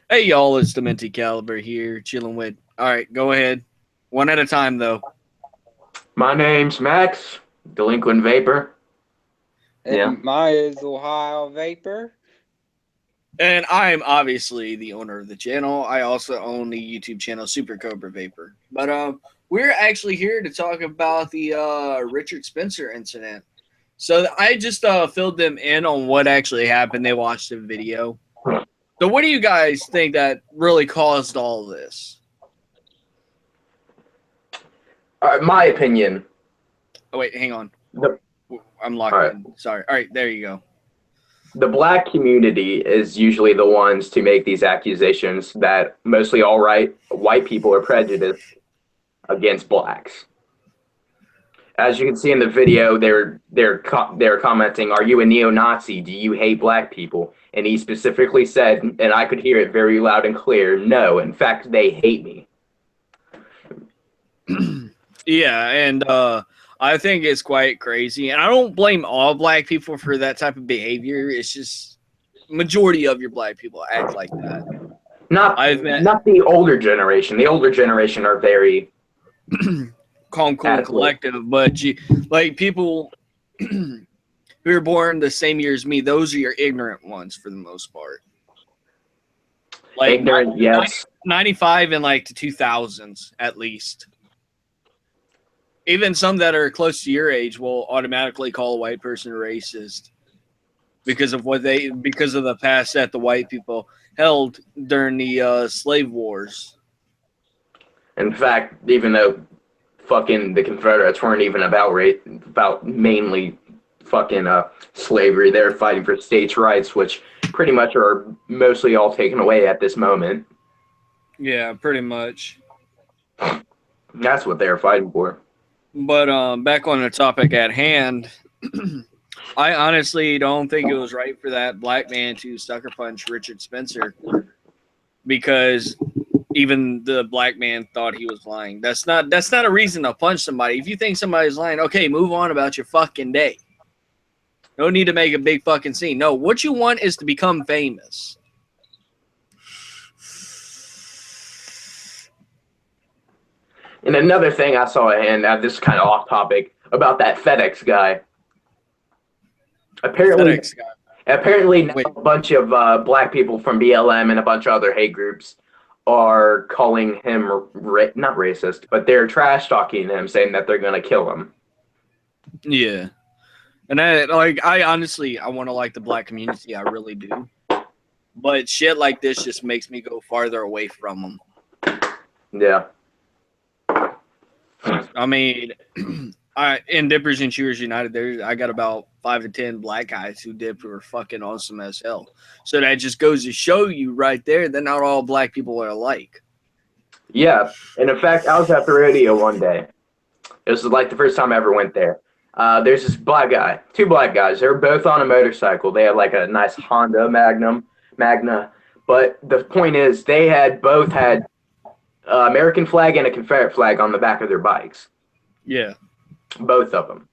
Hey y'all, it's Dementi Caliber here, chilling with. All right, go ahead. One at a time though. My name's Max, Delinquent Vapor. Yeah. And mine is Ohio Vapor. And I'm obviously the owner of the channel. I also own the YouTube channel Super Cobra Vapor. But we're actually here to talk about the Richard Spencer incident. So I just filled them in on what actually happened. They watched the video. So what do you guys think that really caused all this? My opinion. Oh wait, hang on. The, I'm locked all right. in. Sorry. All right, there you go. The black community is usually the ones to make these accusations that mostly white people are prejudiced against blacks. As you can see in the video, they're commenting, "Are you a neo-Nazi? Do you hate black people?" And he specifically said, and I could hear it very loud and clear, "No, in fact, they hate me." Yeah, and I think it's quite crazy. And I don't blame all black people for that type of behavior. It's just majority of your black people act like that. Not the older generation. The older generation are very calm, cool, and collective. But like people who are born the same year as me, those are your ignorant ones for the most part. Like ignorant, yes. 95 and like the 2000s at least. Even some that are close to your age will automatically call a white person a racist because of the past that the white people held during the slave wars. In fact, even though fucking the Confederates weren't even about mainly fucking slavery, they're fighting for states' rights, which pretty much are mostly all taken away at this moment. Yeah, pretty much. That's what they're fighting for. But back on the topic at hand, I honestly don't think it was right for that black man to sucker punch Richard Spencer because even the black man thought he was lying. That's not a reason to punch somebody. If you think somebody's lying, okay, move on about your fucking day. No need to make a big fucking scene. No, what you want is to become famous. And another thing I saw, and this is kind of off topic, about that FedEx guy. Apparently, a bunch of black people from BLM and a bunch of other hate groups are calling him not racist, but they're trash talking him, saying that they're going to kill him. Yeah. And I honestly, I want to like the black community. I really do. But shit like this just makes me go farther away from them. Yeah. I mean, in Dippers and Chewers United, I got about 5 to 10 black guys who dip who are fucking awesome as hell. So that just goes to show you right there that not all black people are alike. Yeah. And in fact, I was at the rodeo one day. It was like the first time I ever went there. There's this black guy, two black guys. They were both on a motorcycle. They had like a nice Honda Magna. But the point is, they both had American flag and a Confederate flag on the back of their bikes. Yeah. Both of them.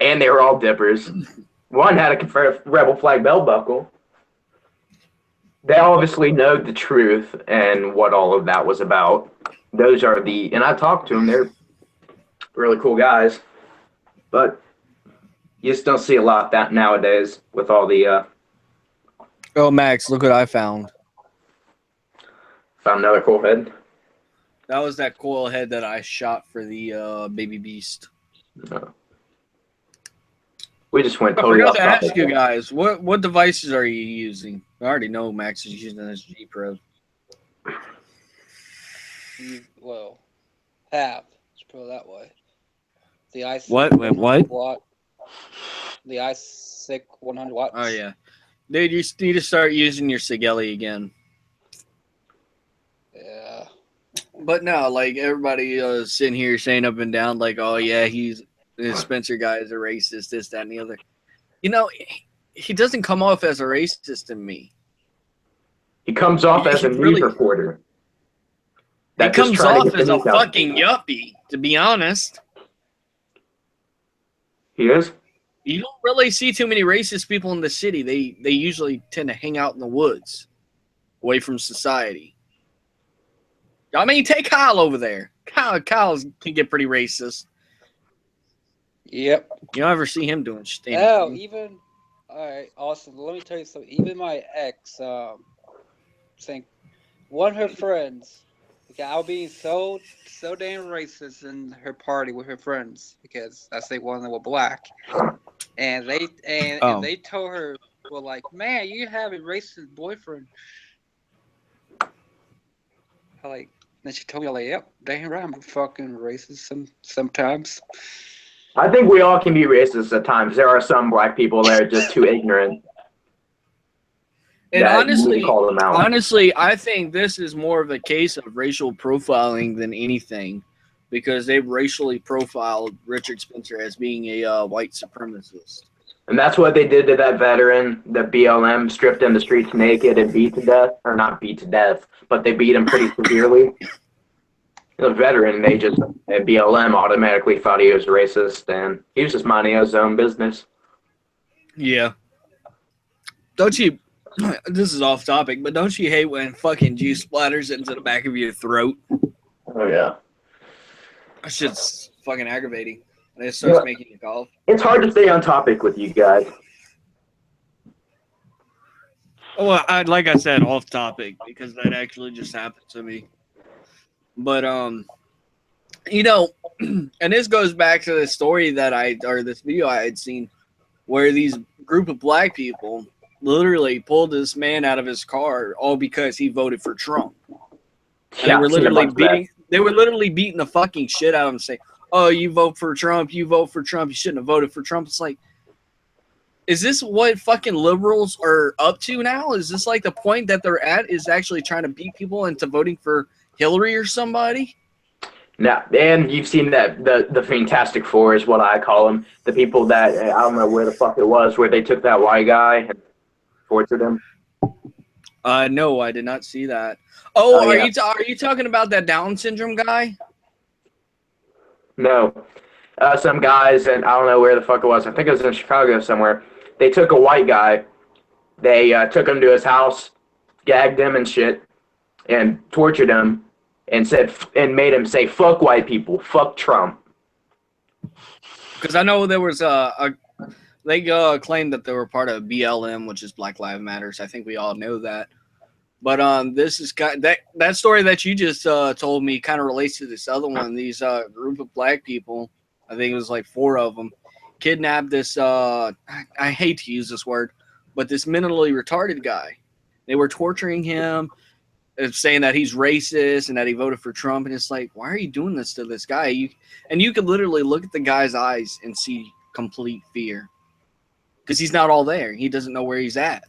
And they were all dippers. One had a Confederate rebel flag belt buckle. They obviously know the truth and what all of that was about. And I talked to them. They're really cool guys. But you just don't see a lot of that nowadays with all the... Oh, Max, look what I found. Found another cool head. That was that coil head that I shot for the baby beast. No. We just went totally off topic. I forgot to ask you guys, what devices are you using? I already know Max is using this G Pro. Well, have. Let's put it that way. The ice. What? Watt. The iSick 100 watts. Oh yeah, dude, you need to start using your Sigelli again. Yeah. But no, like everybody sitting here saying up and down, like, oh yeah, this Spencer guy is a racist, this, that, and the other. You know, he doesn't come off as a racist to me. He comes off as a news reporter. He comes off as a fucking yuppie, to be honest. He is? You don't really see too many racist people in the city. They usually tend to hang out in the woods, away from society. I mean, take Kyle over there. Kyle can get pretty racist. Yep. You don't ever see him doing shit. Oh, even all right, Austin. Let me tell you something. Even my ex, saying one of her friends, okay, I was being so damn racist in her party with her friends because I say one of them were black, and they told her, well, like, man, you have a racist boyfriend. I like, then she told me, like, yep, damn right, I'm fucking racist sometimes. I think we all can be racist at times. There are some black people that are just too ignorant. And that you need to call them out. honestly, I think this is more of a case of racial profiling than anything, because they've racially profiled Richard Spencer as being a white supremacist. And that's what they did to that veteran. The BLM stripped him the streets naked and beat to death. Or not beat to death, but they beat him pretty severely. The veteran, BLM automatically thought he was racist, and he was just minding his own business. Yeah. Don't you, this is off topic, but don't you hate when fucking juice splatters into the back of your throat? Oh, yeah. That shit's fucking aggravating. And it starts making you cough. It's hard to stay on topic with you guys. Well, like I said, off topic, because that actually just happened to me. But, you know, and this goes back to the story this video I had seen, where these group of black people literally pulled this man out of his car all because he voted for Trump. And they were literally beating the fucking shit out of him, saying, "Oh, you vote for Trump, you shouldn't have voted for Trump." It's like, is this what fucking liberals are up to now? Is this like the point that they're at, is actually trying to beat people into voting for Hillary or somebody? No, and you've seen that the Fantastic Four is what I call them. The people that, I don't know where the fuck it was, where they took that white guy and tortured him. No, I did not see that. Oh, yeah. Are you talking about that Down syndrome guy? No. Some guys, and I don't know where the fuck it was. I think it was in Chicago somewhere. They took a white guy. They took him to his house, gagged him and shit, and tortured him, and made him say, "Fuck white people, fuck Trump." Because I know there was they claimed that they were part of BLM, which is Black Lives Matters. I think we all know that. But this is that story that you just told me kind of relates to this other one. These group of black people, I think it was like 4 of them, kidnapped this. I hate to use this word, but this mentally retarded guy. They were torturing him, saying that he's racist and that he voted for Trump. And it's like, why are you doing this to this guy? You could literally look at the guy's eyes and see complete fear, because he's not all there. He doesn't know where he's at.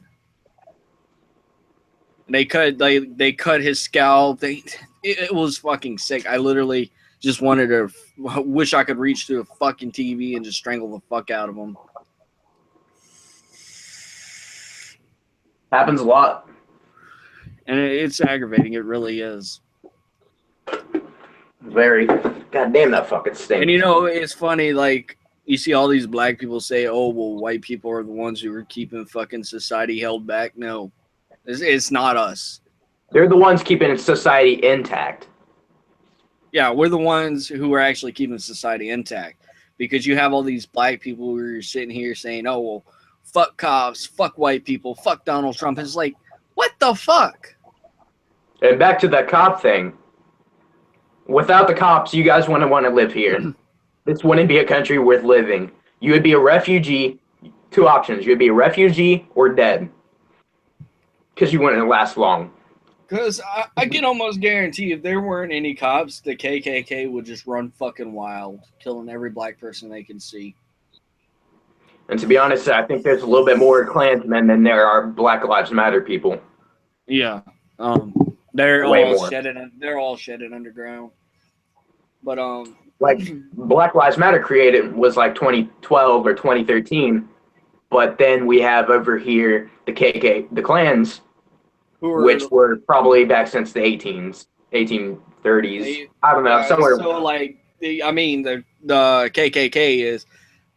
They cut his scalp. It was fucking sick. I literally just wanted to wish I could reach through a fucking TV and just strangle the fuck out of him. Happens a lot. And it's aggravating. It really is. Very. God damn, that fucking stinks. And you know, it's funny, like, you see all these black people say, "Oh, well, white people are the ones who are keeping fucking society held back." No, it's not us. They're the ones keeping society intact. Yeah, we're the ones who are actually keeping society intact, because you have all these black people who are sitting here saying, "Oh, well, fuck cops, fuck white people, fuck Donald Trump." It's like, what the fuck? And back to that cop thing. Without the cops, you guys wouldn't want to live here. This wouldn't be a country worth living. You would be a refugee. 2 options. You would be a refugee or dead. Because you wouldn't last long. Because I can almost guarantee if there weren't any cops, the KKK would just run fucking wild, killing every black person they can see. And to be honest, I think there's a little bit more Klansmen than there are Black Lives Matter people. Yeah. They're all shedded underground. But like Black Lives Matter created was like 2012 or 2013, but then we have over here the Klans, which were probably back since the 1830s. I don't know, somewhere. So like the KKK is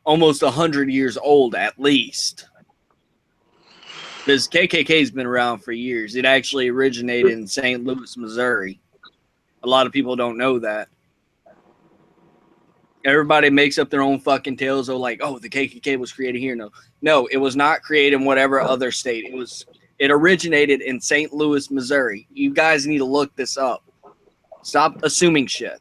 almost 100 years old at least. Because KKK's been around for years. It actually originated in St. Louis, Missouri. A lot of people don't know that. Everybody makes up their own fucking tales of like, oh, the KKK was created here. No, it was not created in whatever other state. It originated in St. Louis, Missouri. You guys need to look this up. Stop assuming shit.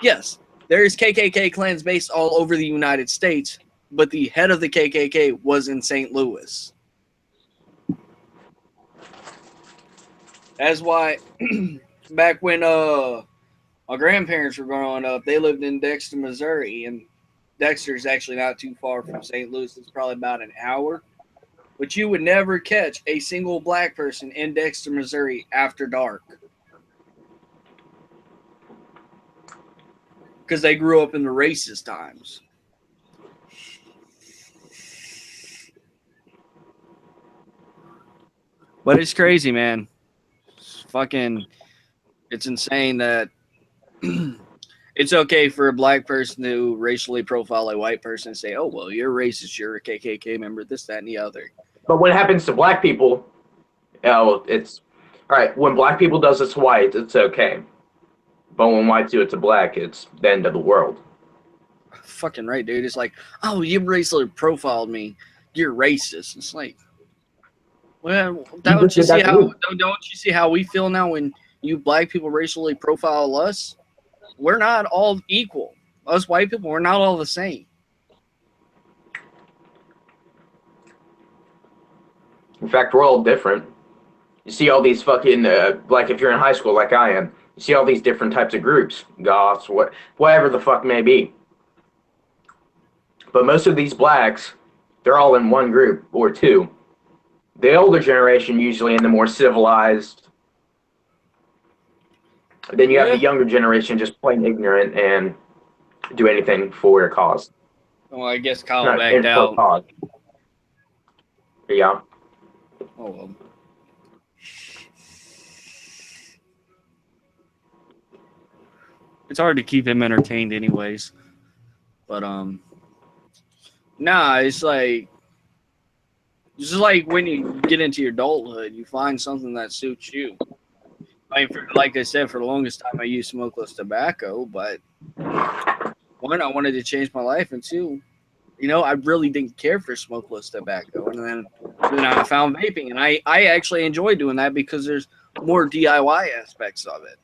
Yes, there is KKK clans based all over the United States, but the head of the KKK was in St. Louis. That's why back when my grandparents were growing up, they lived in Dexter, Missouri, and Dexter is actually not too far from St. Louis. It's probably about an hour. But you would never catch a single black person in Dexter, Missouri after dark. Because they grew up in the racist times. But it's crazy, man. It's insane that it's okay for a black person to racially profile a white person and say, oh, well, you're racist, you're a KKK member, this, that, and the other. But when it happens to black people, it's all right. When black people does it to whites, it's okay. But when whites do it to black, it's the end of the world. Fucking right, dude. It's like, oh, you racially profiled me, you're racist. It's like, well, don't you see how we feel now when you black people racially profile us? We're not all equal. Us white people, we're not all the same. In fact, we're all different. You see all these fucking, like if you're in high school like I am, you see all these different types of groups, goths, whatever the fuck may be. But most of these blacks, they're all in one group or two. The older generation usually in the more civilized. Then you have the younger generation just plain ignorant and do anything for a cause. Well, I guess Kyle backed out. Cause. Yeah. Oh, well. It's hard to keep him entertained anyways. But, nah, it's like, just like when you get into your adulthood, you find something that suits you. I mean, like I said, for the longest time, I used smokeless tobacco, but one, I wanted to change my life, and two, I really didn't care for smokeless tobacco. And then I found vaping, and I actually enjoy doing that because there's more DIY aspects of it.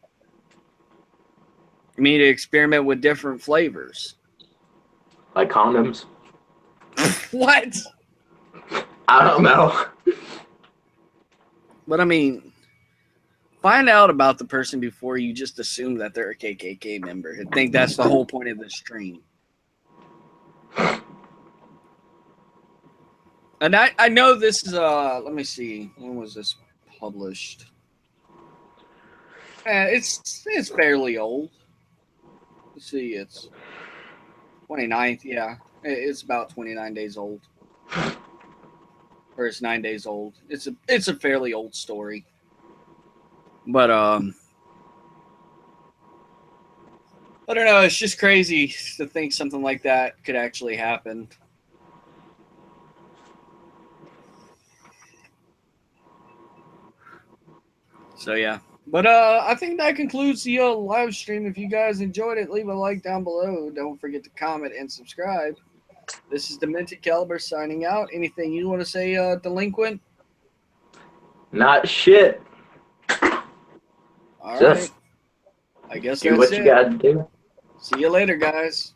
I mean, to experiment with different flavors. Like condoms? What? I don't know. But I mean, find out about the person before you just assume that they're a KKK member. I think that's the whole point of this stream. And I know this is let me see, when was this published? It's fairly old. Let's see, it's 29th, yeah. It's about 29 days old. Or it's 9 days old. It's a fairly old story. But I don't know, it's just crazy to think something like that could actually happen. So yeah. But I think that concludes the live stream. If you guys enjoyed it, leave a like down below. Don't forget to comment and subscribe. This is Demented Caliber signing out. Anything you want to say, Delinquent? Not shit. All Just right. I guess do that's what it. you gotta do. See you later, guys.